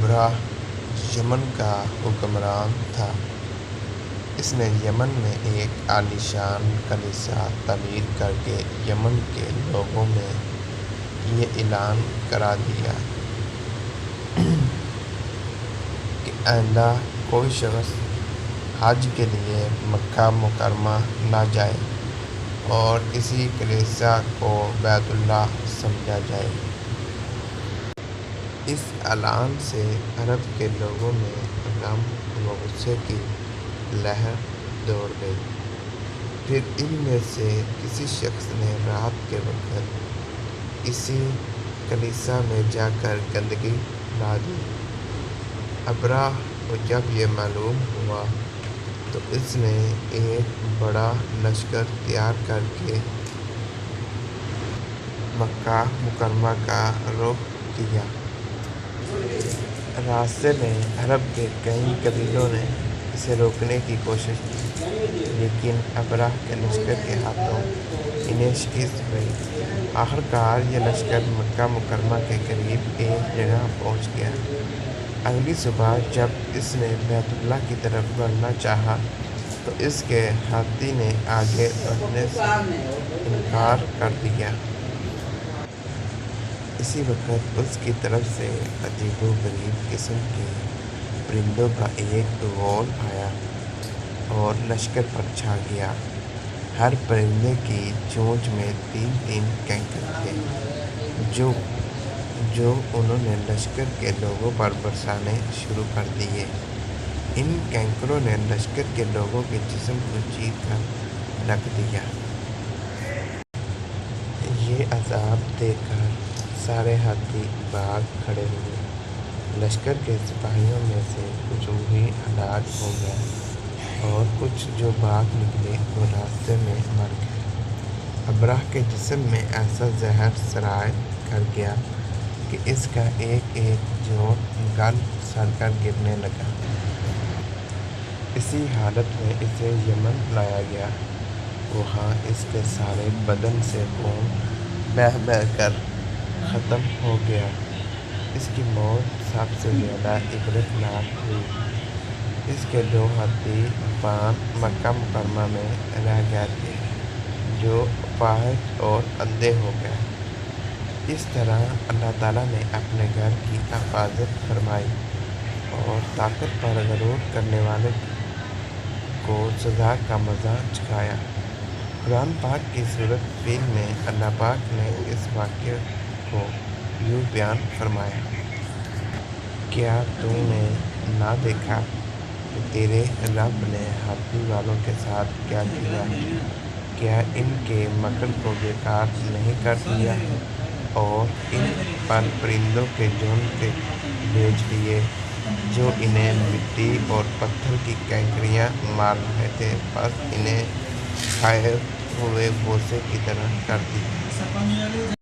ابراہ یمن کا حکمران تھا۔ اس نے یمن میں ایک عالیشان کلیسا تعمیر کرکے یمن کے لوگوں میں یہ اعلان کرا دیا کہ آئندہ کوئی شخص حج کے لیے مکہ مکرمہ نہ جائے اور اسی کلیسا کو بیت اللہ سمجھا جائے۔ اس اعلان سے عرب کے لوگوں میں غم و غصے کی لہر دوڑ گئی۔ پھر ان میں سے کسی شخص نے رات کے وقت اسی کلیسا میں جا کر گندگی ڈال دی۔ ابراہ کو جب یہ معلوم ہوا تو اس نے ایک بڑا لشکر تیار کرکے مکہ مکرمہ کا رخ کیا۔ راستے میں عرب کے کئی قبیلوں نے اسے روکنے کی کوشش کی، لیکن ابراہ کے لشکر کے ہاتھوں انہیں شکست ہوئی۔ آخرکار یہ لشکر مکہ مکرمہ کے قریب ایک جگہ پہنچ گیا۔ اگلی صبح جب اس نے بیت اللہ کی طرف بڑھنا چاہا تو اس کے ہاتھی نے آگے بڑھنے سے انکار کر دیا۔ اسی وقت اس کی طرف سے عجیب و غریب قسم کے پرندوں کا ایک غول آیا اور لشکر پر چھا گیا۔ ہر پرندے کی چونچ میں 3 کینکر تھے جو انہوں نے لشکر کے لوگوں پر برسانے شروع کر دیے۔ ان کینکروں نے لشکر کے لوگوں کے جسم کو چیر کر رکھ دیا۔ یہ عذاب دیکھ کر سارے ہاتھی بھاگ کھڑے ہوئے۔ لشکر کے سپاہیوں میں سے کچھ وہیں ہلاک ہو گئے اور کچھ جو بھاگ نکلے وہ راستے میں مر گئے۔ ابراہ کے جسم میں ایسا زہر سرایت کر گیا کہ اس کا ایک ایک جوڑ گل سڑ کر گرنے لگا۔ اسی حالت میں اسے یمن لایا گیا۔ وہاں اس کے سارے بدن سے خون بہہ بہہ کر ختم ہو گیا۔ اس کی موت سب سے زیادہ عبرتناک ہوئی۔ اس کے 2 ہاتھی بان مکہ مکرمہ میں رہ گئے تھے جو اپاہج اور اندھے ہو گئے۔ اس طرح اللہ تعالیٰ نے اپنے گھر کی حفاظت فرمائی اور طاقت پر غرور کرنے والے کو سزا کا مزہ چکھایا۔ قرآن پاک کی سورۃ فیل میں اللہ پاک نے اس واقعے کو یوں بیان فرمایا۔ کیا تو نے نہ دیکھا کہ تیرے رب نے ہاتھی والوں کے ساتھ کیا کیا؟ کیا ان کے مکر کو بیکار نہیں کر دیا اور ان پر پرندوں کے جھنڈ بھیج دیے جو انہیں مٹی اور پتھر کی کینکریاں مار رہے تھے، پس انہیں کھائے ہوئے بوسے کی طرح کر دیا۔